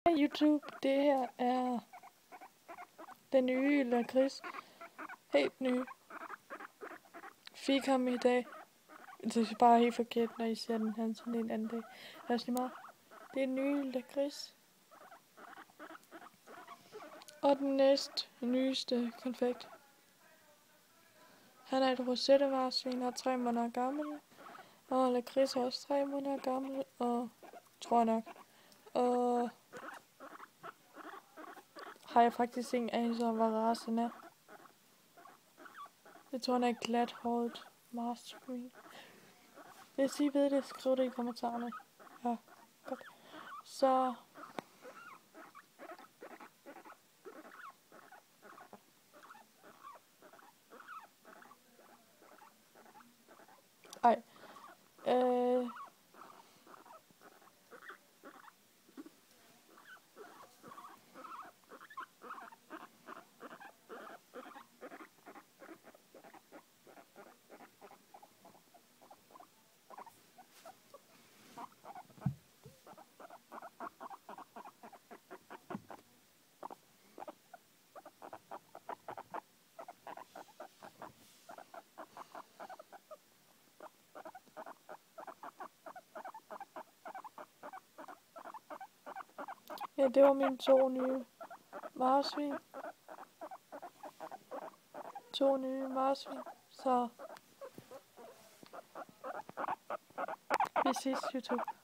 Hej YouTube, det her er den nye lakrids. Helt ny. Fik ham i dag. Det er bare helt forkert, når I ser den her sådan en anden dag. Lad os lige meget. Det er den nye lakrids. Og den næste nyeste konfekt. Han er et rosettemarsvin og 3 måneder gammel. Og lakrids er også 3 måneder gammel. Og tror jeg nok. Og har jeg faktisk ingen anelse om, hvad racen er. Jeg tror, han er glathåret marsvin. Hvis I ved det, skriv det i kommentarerne. Ja, godt. Så ej. Ja, det var mine 2 nye marsvin. 2 nye marsvin. Så vi ses, YouTube.